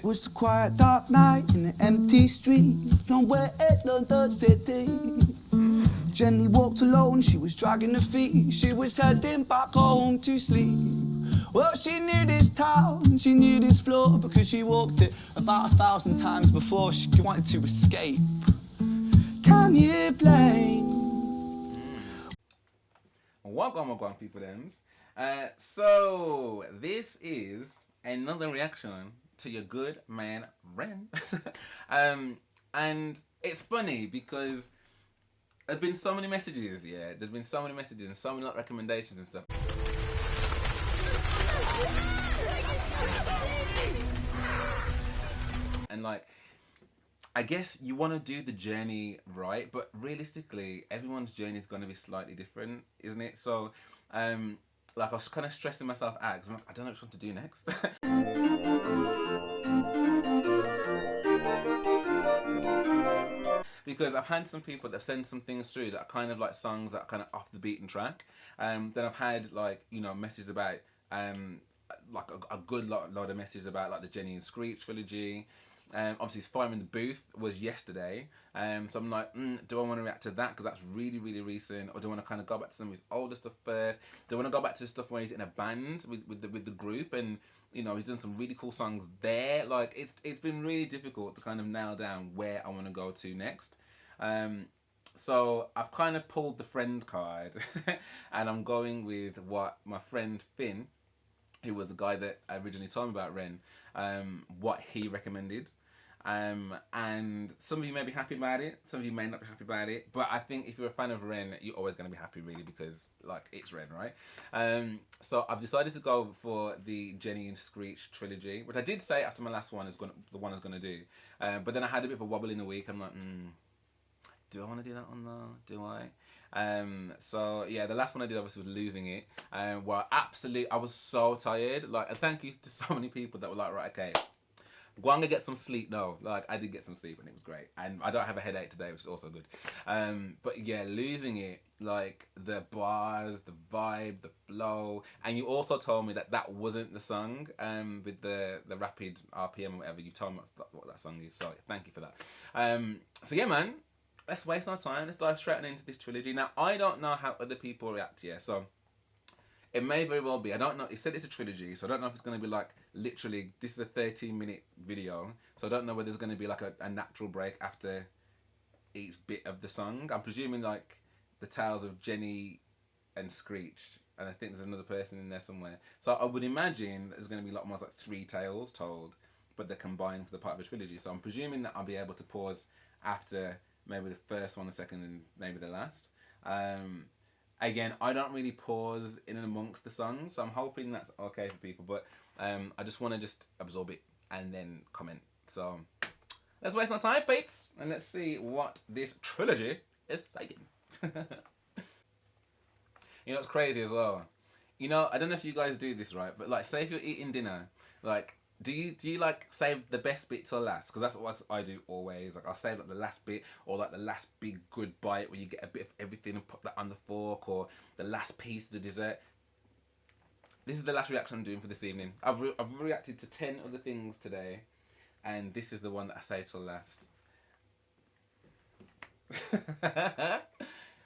was a quiet dark night in an empty street somewhere in London City. Jenny walked alone, she was dragging her feet, she was heading back home to sleep. Well, she knew this town, she knew this floor, because she walked it about 1,000 times before she wanted to escape. Can you blame? Welcome, people thems. So this is another reaction to your good man Ren. And it's funny because there's been so many messages, there's been so many messages and so many recommendations and stuff. And like, I guess you want to do the journey right, but realistically, everyone's journey is going to be slightly different, isn't it? So, like I was kind of stressing myself out because I'm like, I don't know which one to do next. Because I've had some people that have sent some things through that are kind of like songs that are kind of off the beaten track. Then I've had like, you know, messages about like a good lot of messages about like the Jenny Screech trilogy. Obviously Fire in the Booth was yesterday, so I'm like, do I want to react to that because that's really recent, or do I want to kind of go back to some of his older stuff first? Do I want to go back to the stuff where he's in a band with the group, and you know, he's done some really cool songs there? Like it's been really difficult to kind of nail down where I want to go to next. So I've kind of pulled the friend card and I'm going with what my friend Finn, who was the guy that originally told me about Ren, what he recommended. And some of you may be happy about it, some of you may not be happy about it, but I think if you're a fan of Ren, you're always going to be happy really, because like it's Ren, right? So I've decided to go for the Jenny and Screech trilogy, which I did say after my last one is the one I was going to do, but then I had a bit of a wobble in the week. I'm like, do I want to do that one though? Do I? So yeah, the last one I did obviously was Losing It. Well, I was so tired. Like, and thank you to so many people that were like, right, okay, go on and get some sleep. No, like I did get some sleep and it was great. And I don't have a headache today, which is also good. But yeah, Losing It, like the bars, the vibe, the flow. And you also told me that that wasn't the song with the rapid RPM or whatever. You told me what that song is. So thank you for that. So yeah, man. Let's waste no time. Let's dive straight into this trilogy. Now, I don't know how other people react here, so it may very well be. I don't know. It said it's a trilogy, so I don't know if it's going to be like literally. This is a 13-minute video, so I don't know whether there's going to be like a natural break after each bit of the song. I'm presuming like the Tales of Jenny and Screech, and I think there's another person in there somewhere. So I would imagine there's going to be like almost like 3 tales told, but they're combined for the part of the trilogy. So I'm presuming that I'll be able to pause after maybe the first one, the second, and maybe the last. Again, I don't really pause in and amongst the songs, so I'm hoping that's okay for people, but I just want to just absorb it and then comment. So let's waste no time, peeps, and let's see what this trilogy is saying. You know what's crazy as well? You know, I don't know if you guys do this, right? But like, say if you're eating dinner, like, do you like save the best bit till last? Because that's what I do always. Like I'll save like the last bit, or like the last big good bite where you get a bit of everything and put that on the fork, or the last piece of the dessert. This is the last reaction I'm doing for this evening. I've reacted to 10 other things today, and this is the one that I save till last.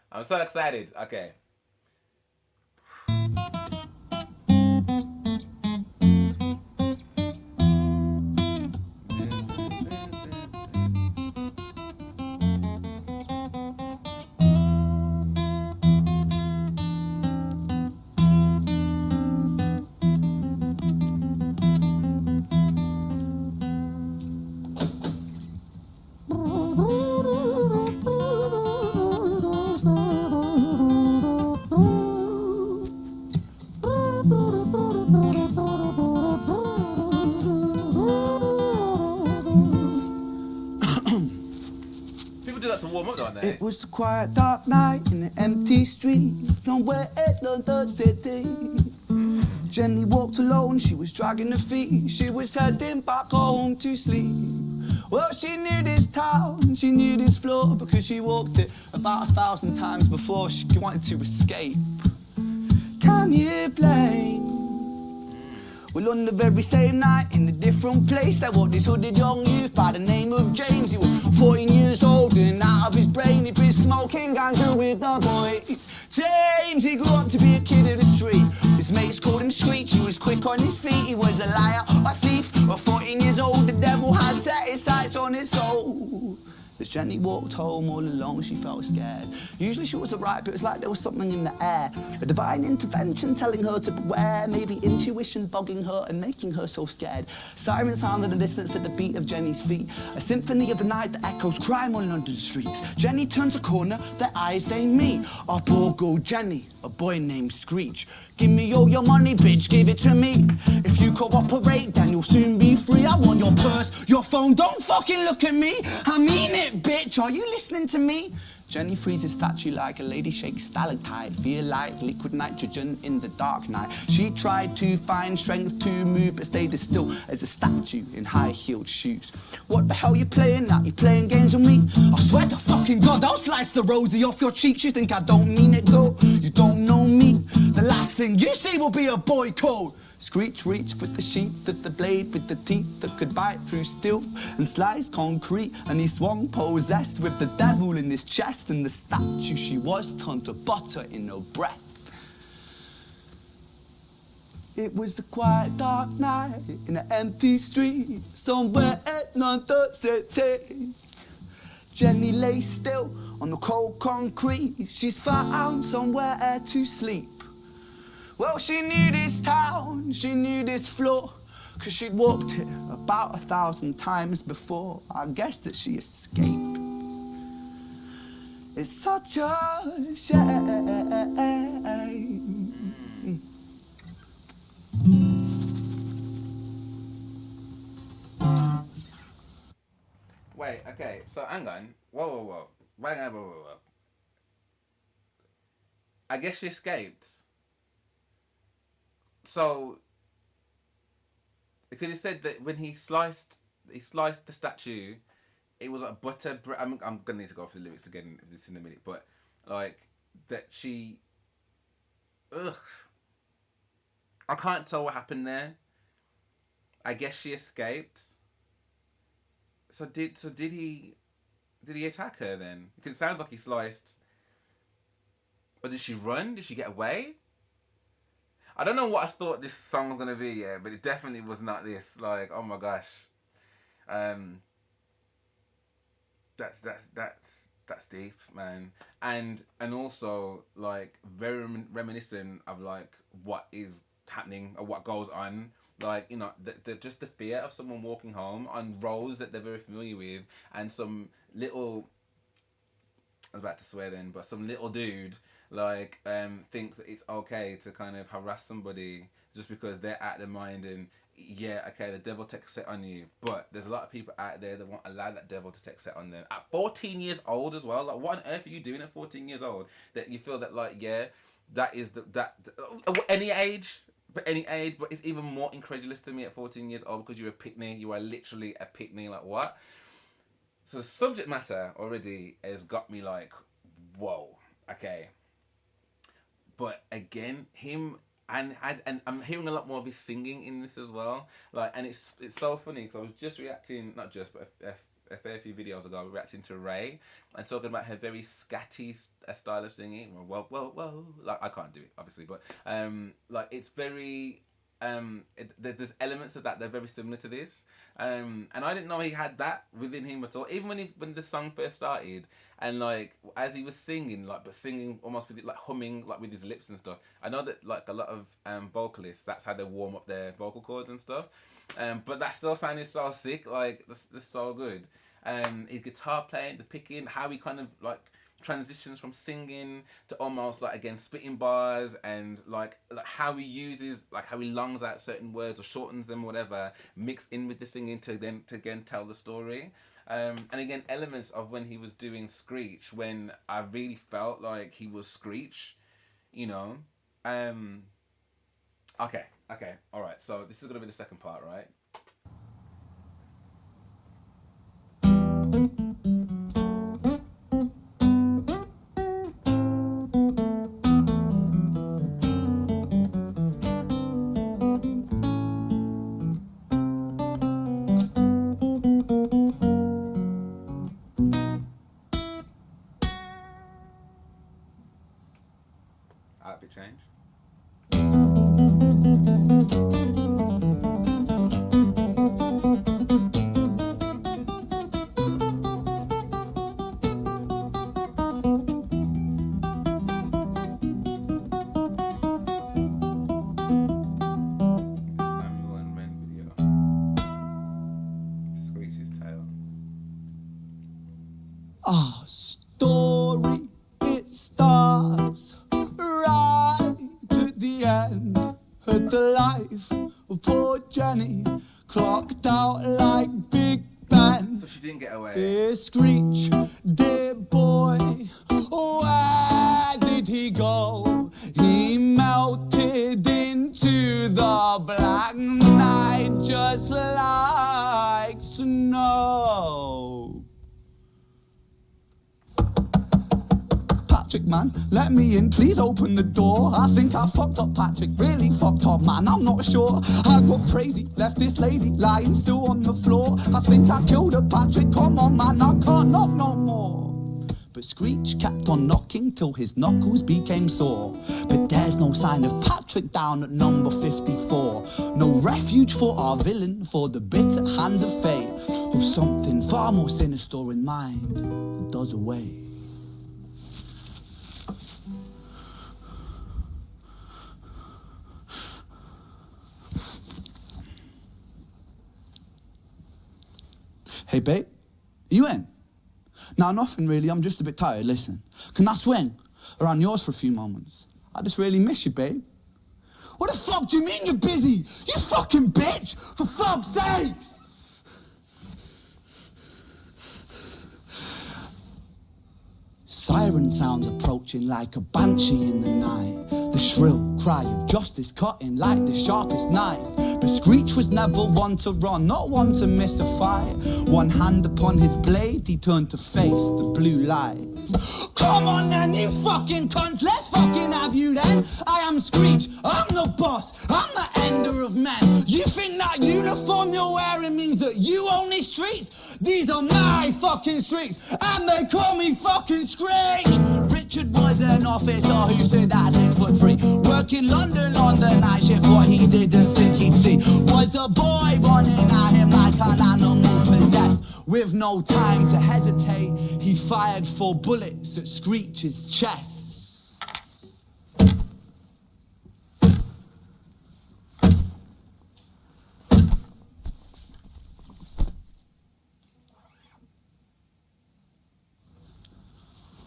I'm so excited. Okay. To warm up, don't they? It was a quiet dark night in an empty street somewhere in London City. Jenny walked alone, she was dragging her feet, she was heading back home to sleep. Well, she knew this town, she knew this floor, because she walked it about 1,000 times before she wanted to escape. Can you blame? Well, on the very same night, in a different place, there was this hooded young youth by the name of James. He was 14 years old and out of his brain, he'd been smoking ganja with the boys. James, he grew up to be a kid of the street. His mates called him Screech, he was quick on his feet. He was a liar, a thief, at 14 years old, the devil had set his sights on his soul. As Jenny walked home all alone, she felt scared. Usually she was alright, but it was like there was something in the air. A divine intervention telling her to beware, maybe intuition bugging her and making her so scared. Sirens sounded in the distance with the beat of Jenny's feet. A symphony of the night that echoes crime on London streets. Jenny turns a corner, their eyes they meet. Up all go Jenny, a boy named Screech. Give me all your money, bitch, give it to me. If you cooperate, then you'll soon be free. I want your purse, your phone, don't fucking look at me. I mean it, bitch, are you listening to me? Jenny freezes statue like a lady shakes stalactite. Feel like liquid nitrogen in the dark night. She tried to find strength to move, but stayed as still as a statue in high-heeled shoes. What the hell you playing at? You playing games with me? I swear to fucking God, I'll slice the rosy off your cheeks. You think I don't mean it, girl? You don't know me. The last thing you see will be a boy code. Screech reached with the sheath of the blade, with the teeth that could bite through steel and slice concrete, and he swung possessed with the devil in his chest, and the statue she was turned to butter in her breath. It was a quiet dark night in an empty street somewhere at London City. Jenny lay still on the cold concrete. She's found somewhere to sleep. Well, she knew this town, she knew this floor, 'cause she'd walked here about 1,000 times before. I guess that she escaped. It's such a shame. Wait, okay, so hang on. Whoa. Whoa. I guess she escaped. So, because he said that when he sliced the statue, it was like butter. I'm gonna need to go through the lyrics again this in a minute, but like that she. Ugh. I can't tell what happened there. I guess she escaped. So did he attack her then? Because it sounds like he sliced. Or did she run? Did she get away? I don't know what I thought this song was gonna be, yeah, but it definitely was not this. Like, oh my gosh, that's deep, man, and also like very reminiscent of like what is happening or what goes on. Like, you know, just the fear of someone walking home on roads that they're very familiar with, and some little, I was about to swear then, but some little dude like thinks that it's okay to kind of harass somebody just because they're out of their mind, and yeah, okay, the devil takes set on you, but there's a lot of people out there that won't allow that devil to take set on them at 14 years old as well. Like, what on earth are you doing at 14 years old that you feel that, like, yeah, that is any age, but it's even more incredulous to me at 14 years old because you're a pickney. You are literally a pickney. Like, what? So the subject matter already has got me like, whoa, okay. But again, him and I'm hearing a lot more of his singing in this as well. Like, and it's so funny because I was just reacting, not just, but a fair few videos ago, reacting to Ray and talking about her very scatty style of singing. Well, like, I can't do it obviously, but like, it's very. There's elements of that that are very similar to this, and I didn't know he had that within him at all. Even when the song first started, and like as he was singing, like, but singing almost with it, like humming, like with his lips and stuff. I know that like a lot of vocalists, that's how they warm up their vocal cords and stuff, but that still sounded so sick. Like, that's so good. His guitar playing, the picking, how he kind of like transitions from singing to almost like, again, spitting bars, and like how he uses, like how he longs out certain words or shortens them or whatever, mixed in with the singing to again tell the story. And again, elements of when he was doing Screech, when I really felt like he was Screech, you know. Okay, all right, so this is gonna be the second part, right? change. Samuel and Ren video. Screech's tail. Our story, it starts right at the end. At the life of poor Jenny, clocked out like Big Ben. So she didn't get away. Dear Screech, dear boy, where did he go? He melted into the black night just like snow. Patrick, man, let me in, please open the door. I think I fucked up, Patrick, really fucked up, man, I'm not sure. I got crazy, left this lady lying still on the floor. I think I killed her, Patrick, come on, man, I can't knock no more. But Screech kept on knocking till his knuckles became sore. But there's no sign of Patrick down at number 54. No refuge for our villain, for the bitter hands of fate, with something far more sinister in mind that does away. Hey, babe, you in? Nah, nothing really, I'm just a bit tired, listen. Can I swing around yours for a few moments? I just really miss you, babe. What the fuck do you mean you're busy? You fucking bitch, for fuck's sakes! Siren sounds approaching like a banshee in the night. The shrill cry of justice cutting like the sharpest knife. But Screech was never one to run, not one to miss a fight. One hand upon his blade, he turned to face the blue lights. Come on then, you fucking cunts, let's fucking have you then. I am Screech, I'm the boss, I'm the ender of men. You think that uniform you're wearing means that you own these streets? These are my fucking streets, and they call me fucking Screech. Richard was an officer who stood at 6'3", working London on the night shift. What he didn't think he'd see was a boy running at him like an animal possessed. With no time to hesitate, he fired 4 bullets at Screech's chest.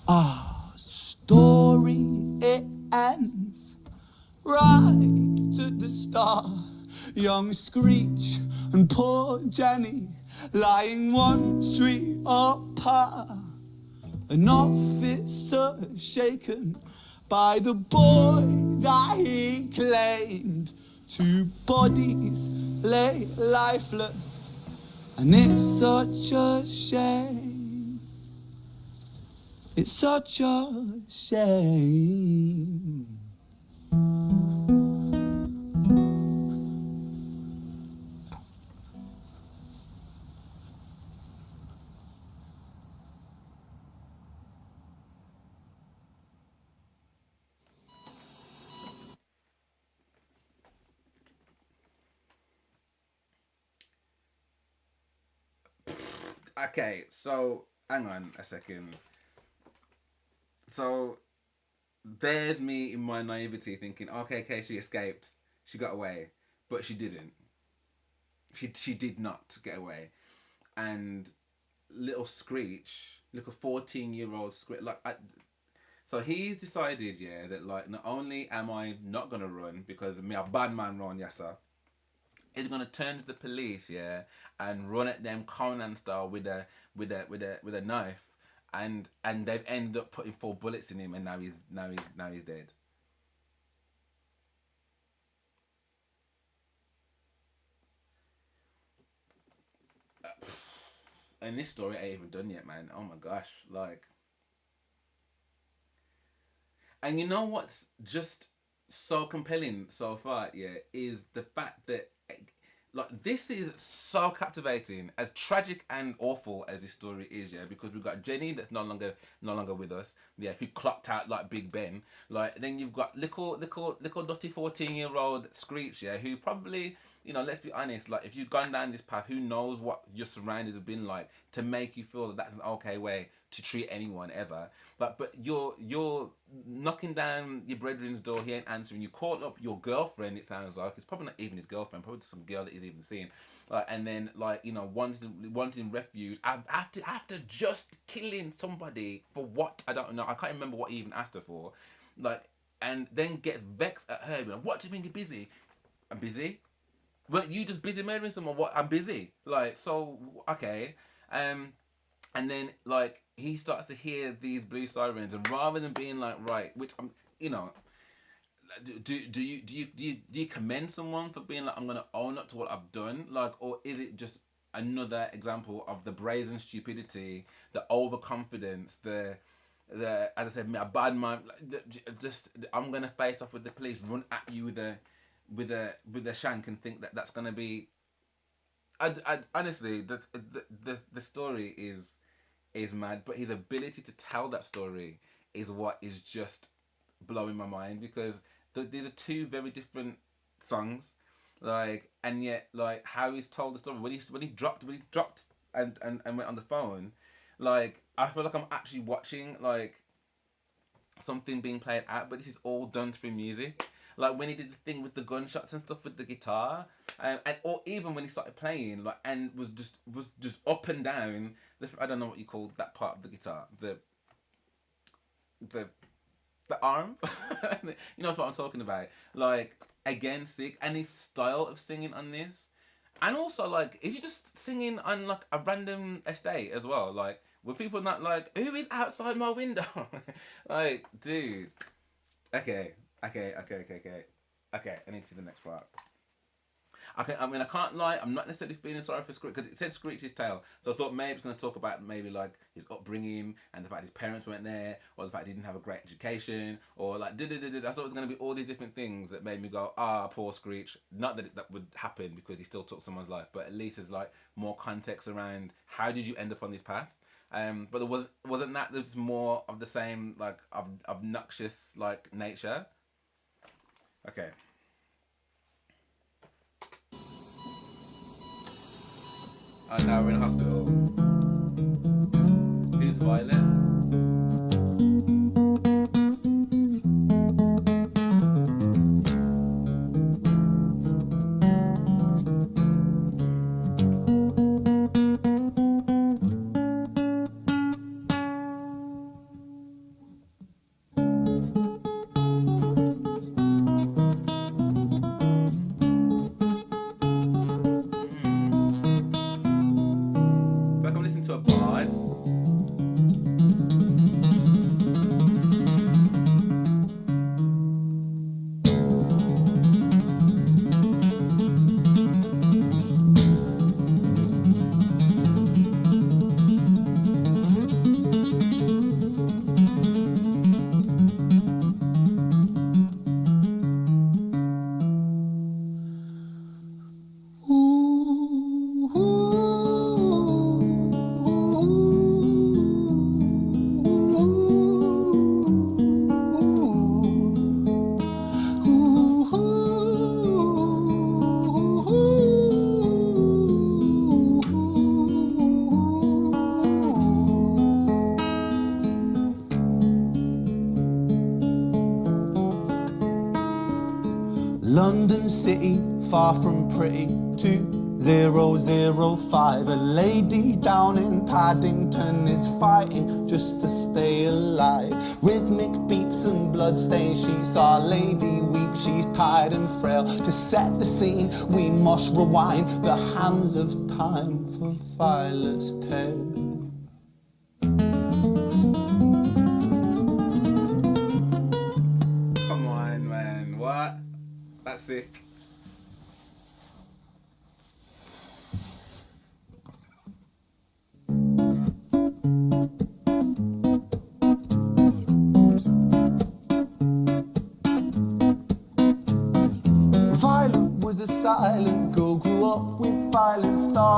Our story, it ends right at the start. Young Screech and poor Jenny lying 1 street apart. An officer shaken by the boy that he claimed. 2 bodies lay lifeless, and it's such a shame. It's such a shame. Okay, so hang on a second. So there's me in my naivety thinking, okay, she escapes, she got away, but she didn't. She did not get away, and little Screech, little 14-year-old Screech, so he's decided, yeah, that like not only am I not gonna run because me a bad man run, yes sir, he's gonna turn to the police, yeah, and run at them Conan style with a knife. And they've ended up putting 4 bullets in him, and now he's dead. And this story ain't even done yet, man. Oh my gosh, like. And you know what's just so compelling so far, yeah, is the fact that like this is so captivating, as tragic and awful as this story is, yeah, because we've got Jenny that's no longer with us, yeah, who clocked out like Big Ben. Like then you've got little dotty 14-year-old Screech, yeah, who probably, you know, let's be honest, like if you've gone down this path, who knows what your surroundings have been like to make you feel that that's an okay way to treat anyone ever. But you're knocking down your brethren's door, he ain't answering. You call up your girlfriend, it sounds like it's probably not even his girlfriend, probably just some girl that he's even seeing, and then like, you know, wanting refuge after just killing somebody for what, I don't know, I can't remember what he even asked her for, like, and then gets vexed at her, like, what do you mean you're busy? I'm busy. Weren't you just busy marrying someone? What? I'm busy. Like, so okay. And then like he starts to hear these blue sirens, and rather than being like, right, which I'm, you know, do you commend someone for being like, I'm gonna own up to what I've done, like, or is it just another example of the brazen stupidity, the overconfidence, the as I said, a bad mind, just I'm gonna face off with the police, run at you with a shank, and think that that's gonna be. I honestly, the story is mad, but his ability to tell that story is what is just blowing my mind, because these are two very different songs, like, and yet like how he's told the story when he dropped and went on the phone, like I feel like I'm actually watching like something being played out, but this is all done through music. Like when he did the thing with the gunshots and stuff with the guitar, and or even when he started playing, like, and was just up and down. I don't know what you call that part of the guitar, the arm. You know what I'm talking about. Like again, sick, and his style of singing on this, and also like, is he just singing on like a random estate as well? Like, were people not like, who is outside my window? Like, dude. Okay. I need to see the next part. Okay, I mean, I can't lie, I'm not necessarily feeling sorry for Screech, because it said Screech's tale, so I thought maybe it's going to talk about maybe like his upbringing and the fact his parents weren't there, or the fact he didn't have a great education, or like I thought it was going to be all these different things that made me go, poor Screech. Not that that would happen because he still took someone's life, but at least there's like more context around how did you end up on this path. But there wasn't that, there's more of the same like obnoxious like nature. Okay. Oh, now we're in a hospital. Who's Violet? To a bard. London City, far from pretty, 2005. A lady down in Paddington is fighting just to stay alive. Rhythmic beats and bloodstained sheets, our lady weeps, she's tired and frail. To set the scene, we must rewind the hands of time for Violet's tale. Come on, man, what? That's sick. Violet was a silent girl, grew up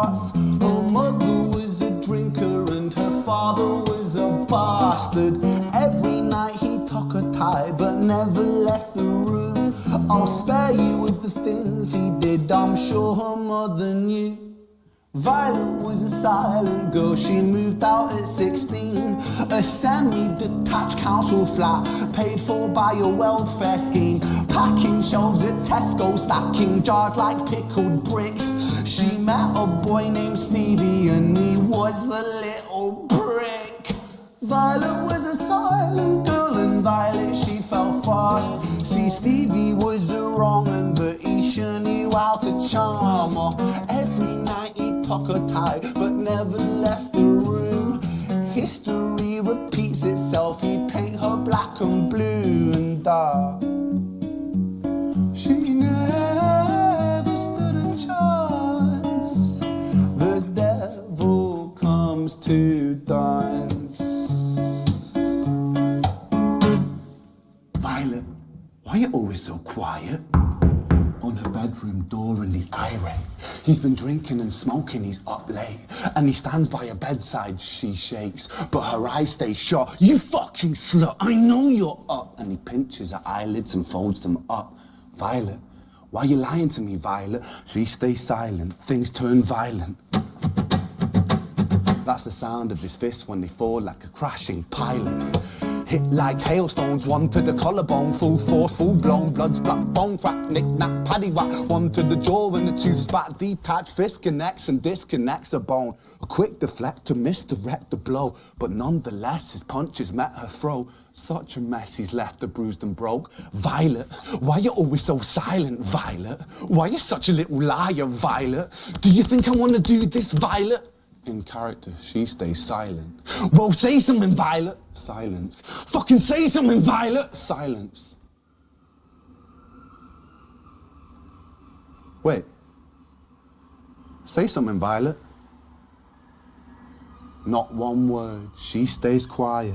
hearts. Her mother was a drinker and her father was a bastard. Every night he took her tie but never left the room. I'll spare you with the things he did, I'm sure her mother knew. Violet was a silent girl, she moved out at 16. A semi-detached council flat, paid for by a welfare scheme. Packing shelves at Tesco, stacking jars like pickled bricks. She met a boy named Stevie and he was a little prick. Violet was a silent girl and Violet she fell fast. See, Stevie was a wrong un, but he sure knew how to charm her. Every night he took her tie but never left the room. History repeats itself, he'd paint her black and blue and dark. She never stood a chance. The devil comes to dance. Violet, why are you always so quiet? On her bedroom door and he's irate. He's been drinking and smoking, he's up late. And he stands by her bedside, she shakes, but her eyes stay shut. You fucking slut, I know you're up. And he pinches her eyelids and folds them up. Violet, why are you lying to me, Violet? She stays silent, things turn violent. That's the sound of his fists when they fall like a crashing pilot. Hit like hailstones, one to the collarbone, full force, full blown, blood splat, bone crack, knick knack, paddywhack, one to the jaw and the tooth spat, detached fist connects and disconnects a bone. A quick deflect to misdirect the blow, but nonetheless his punches met her throat. Such a mess he's left her bruised and broke. Violet, why you always so silent, Violet? Why you such a little liar, Violet? Do you think I wanna do this, Violet? In character, she stays silent. Well, say something, Violet. Silence. Fucking say something, Violet. Silence. Wait. Say something, Violet. Not one word. She stays quiet.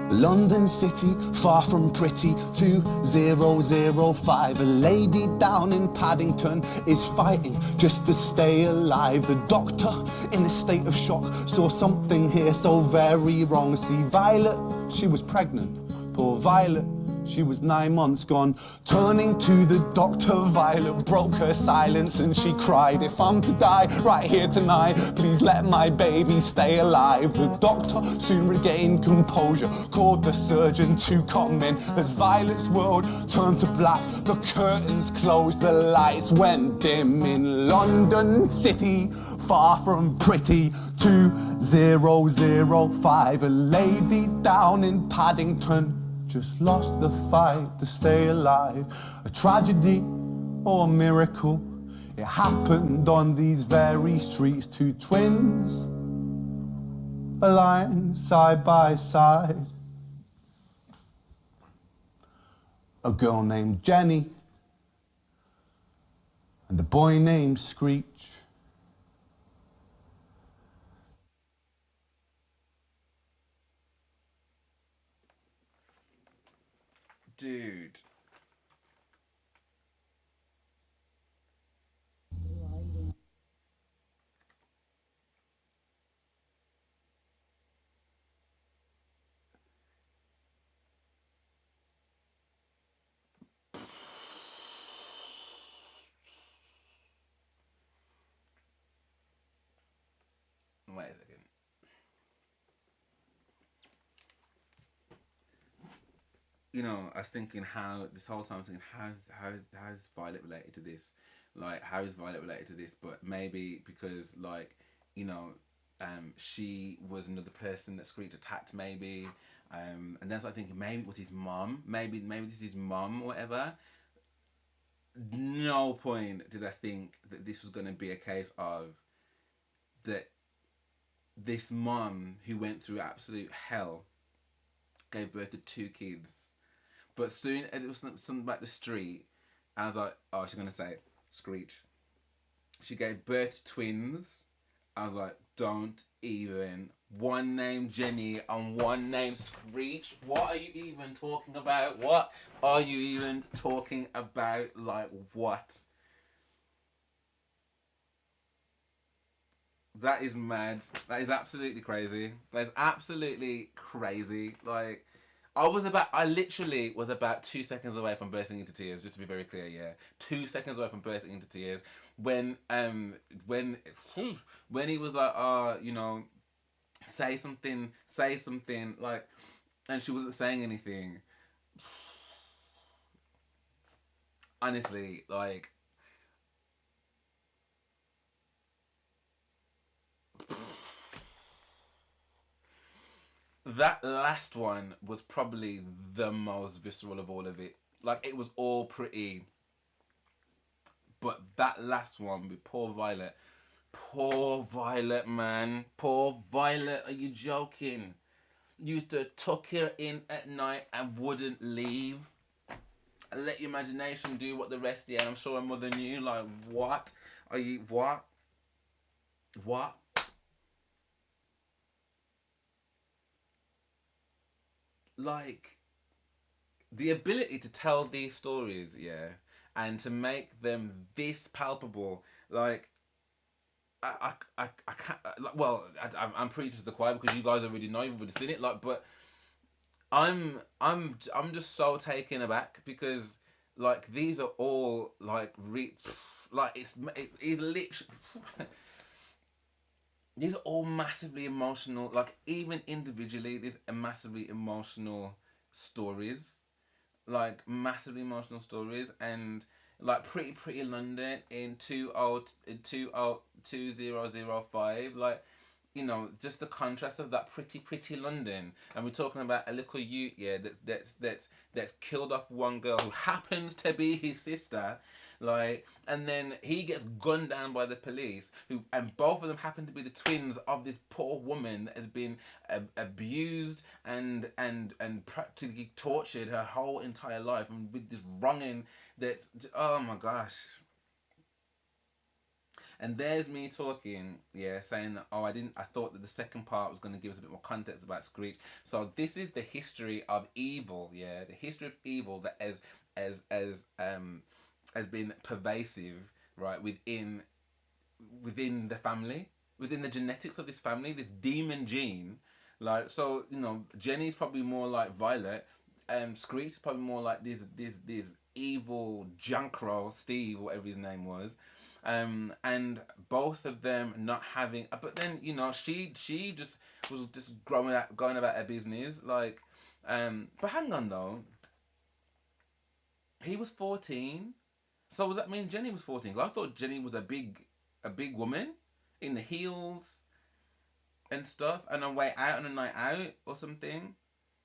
London City, far from pretty, 2005. A lady down in Paddington is fighting just to stay alive. The doctor, in a state of shock, saw something here so very wrong. See, Violet, she was pregnant. Poor Violet, she was 9 months gone. Turning to the doctor, Violet broke her silence and she cried, if I'm to die right here tonight, please let my baby stay alive. The doctor soon regained composure, called the surgeon to come in. As Violet's world turned to black, the curtains closed, the lights went dim. In London City, far from pretty, 2005. A lady down in Paddington just lost the fight to stay alive. A tragedy or a miracle, it happened on these very streets. Two twins aligned side by side. A girl named Jenny and a boy named Screech. Dude. Wait a second. You know, I was thinking how this whole time I was thinking how's Violet related to this? Like, how is Violet related to this? But maybe because, like, you know, she was another person that Screech attacked, maybe. And then so I thinking maybe it was his mom. Maybe this is his mom or whatever. No point did I think that this was gonna be a case of that this mom who went through absolute hell gave birth to two kids. But soon as it was something about the street, I was like, oh, she's gonna say Screech. She gave birth to twins. I was like, don't even. One named Jenny and one named Screech. What are you even talking about? What are you even talking about? Like, what? That is mad. That is absolutely crazy. That is absolutely crazy. Like, I literally was about 2 seconds away from bursting into tears, just to be very clear, yeah. 2 seconds away from bursting into tears when, when, when he was like, say something, like, and she wasn't saying anything. Honestly, like, that last one was probably the most visceral of all of it. Like, it was all pretty, but that last one with poor Violet, man, poor Violet. Are you joking? You used to tuck her in at night and wouldn't leave. And let your imagination do what the rest did. And I'm sure her mother knew. Like, what are you? What? Like, the ability to tell these stories, yeah, and to make them this palpable, like, I can't, like, well, I'm preaching to the choir because you guys already know, you've already seen it, like, but I'm just so taken aback because, like, these are all like like it's literally these are all massively emotional, like, even individually these are massively emotional stories, like massively emotional stories. And like Pretty London in 2005, like, just the contrast of that Pretty London, and we're talking about a little youth, yeah, that's killed off one girl who happens to be his sister, like, and then he gets gunned down by the police, and both of them happen to be the twins of this poor woman that has been abused and practically tortured her whole entire life, and with this wronging that's, oh my gosh. And there's me talking, yeah, saying that, oh, I thought that the second part was going to give us a bit more context about Screech. So this is the history of evil, yeah, the history of evil that has been pervasive, right, within the family, within the genetics of this family, this demon gene. Like, so, Jenny's probably more like Violet, Screech is probably more like this evil Jankro Steve, whatever his name was. And both of them not having, but then, she just was just going about her business, like, but hang on though, he was 14. So does that mean Jenny was 14? 'Cause I thought Jenny was a big woman in the heels and stuff, and a way out on a night out or something.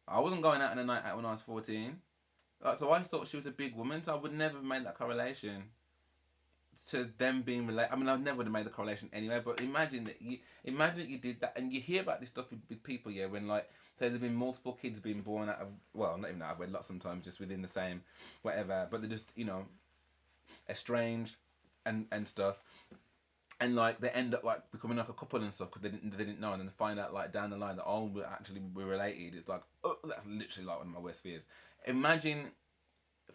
I wasn't going out on a night out when I was 14. Like, so I thought she was a big woman, so I would never have made that correlation to them being related. I mean, I never would have made the correlation anyway. But imagine that you did that, and you hear about this stuff with people, yeah, when, like, there's been multiple kids being born out of, well, not even out of wedlock, sometimes just within the same whatever, but they're just, estranged and stuff, and, like, they end up, like, becoming like a couple and stuff because they didn't know, and then they find out, like, down the line that, oh, we're related. It's like, oh, that's literally like one of my worst fears. Imagine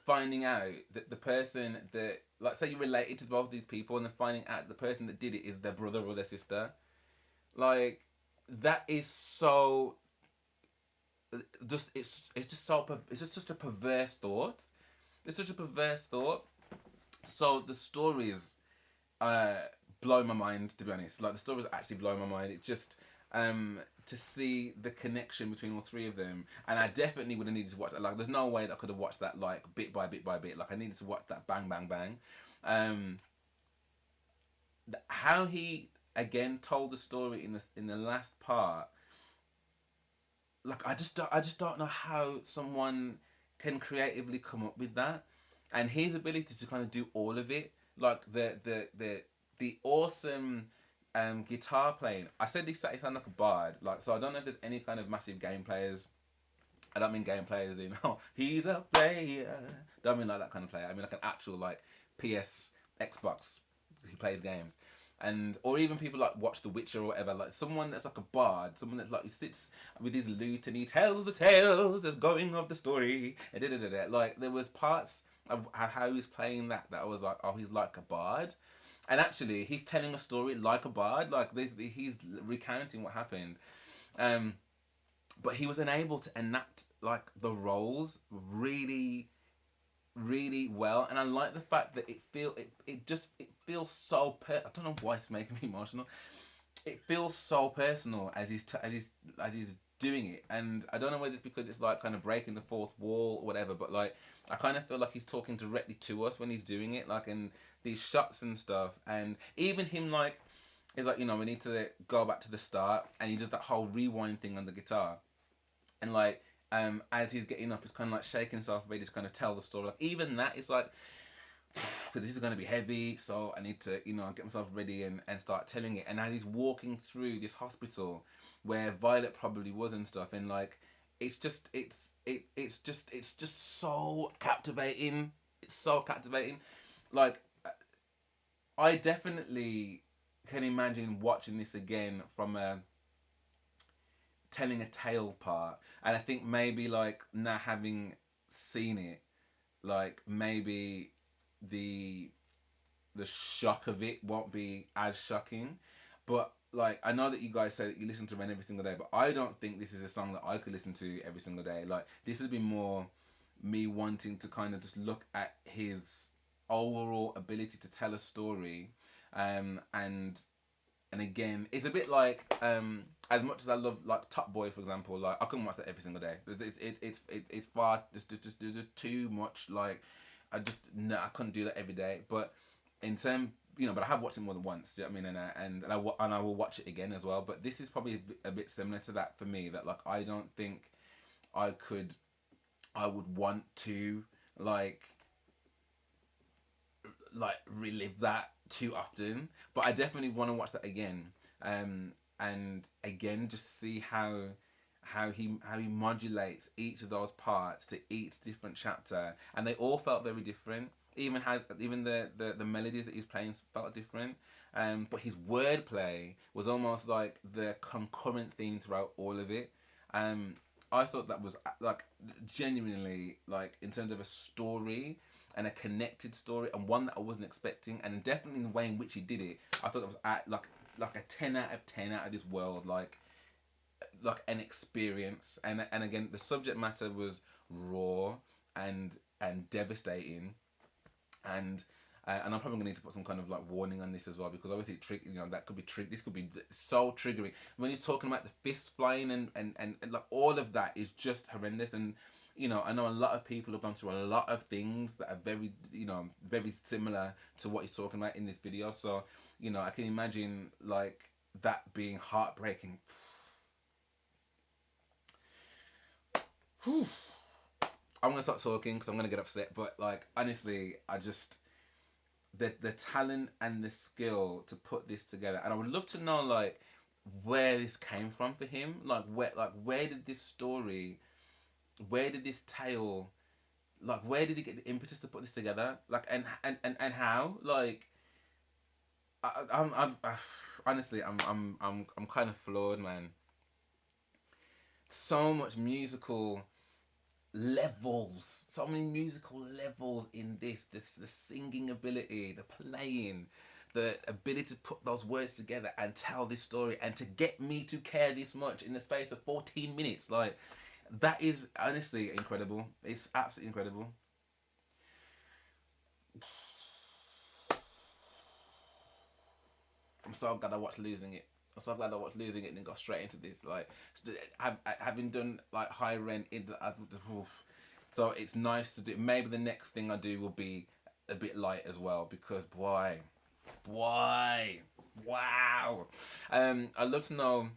finding out that the person that, like, say you're related to both these people, and then finding out the person that did it is their brother or their sister. Like, that is so, just it's just so, it's just such a perverse thought. It's such a perverse thought. So the stories uh blow my mind, to be honest. Like, the stories actually blow my mind. It just, to see the connection between all three of them, and I definitely would have needed to watch that. Like, there's no way that I could have watched that, like, bit by bit by bit. Like, I needed to watch that bang bang bang. um how he again told the story in the last part, like, I just don't know how someone can creatively come up with that, and his ability to kind of do all of it, like the awesome guitar playing. I said he sound like a bard, like, so I don't know if there's any kind of massive game players. I don't mean game players in, oh, he's a player. Don't mean like that kind of player. I mean like an actual, like, PS, Xbox he plays games. And or even people like watch The Witcher or whatever, like someone that's like a bard, someone that like sits with his lute and he tells the tales that's going of the story, and like there was parts of how he's playing that I was like, oh, he's like a bard. And actually he's telling a story like a bard, like he's recounting what happened. But he was unable to enact like the roles really really well, and I like the fact that it feels so I don't know why it's making me emotional. It feels so personal as he's doing it, and I don't know whether it's because it's like kind of breaking the fourth wall or whatever, but like I kind of feel like he's talking directly to us when he's doing it, like in these shots and stuff, and even him like is like, you know, we need to go back to the start, and he does that whole rewind thing on the guitar, and like as he's getting up, he's kind of like shaking himself ready to kind of tell the story. Like even that is like, because this is going to be heavy, so I need to, you know, get myself ready and start telling it. And as he's walking through this hospital where Violet probably was and stuff, and like it's just so captivating. It's so captivating. Like I definitely can imagine watching this again from a telling a tale part, and I think maybe like now having seen it, like maybe the shock of it won't be as shocking. But like I know that you guys say that you listen to Ren every single day, but I don't think this is a song that I could listen to every single day. Like this has been more me wanting to kind of just look at his overall ability to tell a story, and again, it's a bit like as much as I love like Top Boy, for example. Like I couldn't watch that every single day. It's far just too much. Like I just no, I couldn't do that every day. But in term, you know, but I have watched it more than once. Do you know what I mean? And I will watch it again as well. But this is probably a bit similar to that for me. That like I don't think I would want to like relive that too often, but I definitely want to watch that again, and again just see how he modulates each of those parts to each different chapter, and they all felt very different. Even the melodies that he's playing felt different, but his wordplay was almost like the concurrent theme throughout all of it. I thought that was like genuinely like in terms of a story and a connected story, and one that I wasn't expecting, and definitely in the way in which he did it, I thought that was like a 10 out of 10 out of this world, like an experience. And again, the subject matter was raw and devastating, and I'm probably gonna need to put some kind of like warning on this as well, because obviously that could be this could be so triggering when you're talking about the fist flying and like all of that is just horrendous. And you know, I know a lot of people have gone through a lot of things that are very, you know, very similar to what he's talking about in this video. So, you know, I can imagine like that being heartbreaking. Whew. I'm gonna stop talking because I'm gonna get upset. But like honestly, I just the talent and the skill to put this together, and I would love to know like where this came from for him. Like where did this story, where did this tale, like where did he get the impetus to put this together? Like and how? Like honestly I'm kind of floored, man. So much musical levels, so many musical levels in this. The singing ability, the playing, the ability to put those words together and tell this story, and to get me to care this much in the space of 14 minutes. Like that is honestly incredible. It's absolutely incredible. I'm so glad I watched Losing It. I'm so glad I watched Losing It and then got straight into this. Like, having done like High Rent in the, so it's nice to do. Maybe the next thing I do will be a bit light as well, because boy, wow. I'd love to know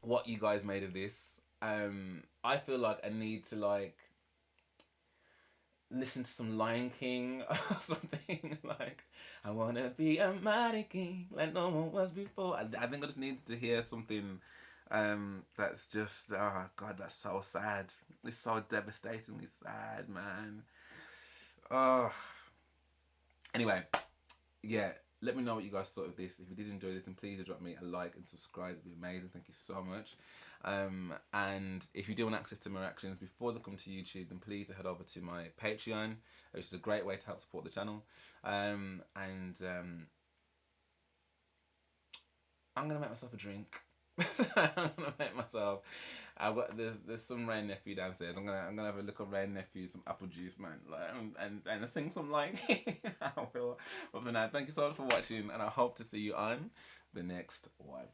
what you guys made of this. I feel like I need to like listen to some Lion King or something. Like, I wanna be a mighty king like no one was before. I think I just needed to hear something that's just, oh god, that's so sad. It's so devastatingly sad, man. Oh, anyway, yeah, let me know what you guys thought of this. If you did enjoy this, then please do drop me a like and subscribe. It'd be amazing. Thank you so much. And if you do want access to my reactions before they come to YouTube, then please head over to my Patreon, which is a great way to help support the channel. I'm gonna make myself a drink. I'm gonna make myself. I've got there's some Ren Nephew downstairs. I'm gonna have a look at Ren Nephew, some apple juice, man. Like and sing some like I will. But for now, thank you so much for watching, and I hope to see you on the next one.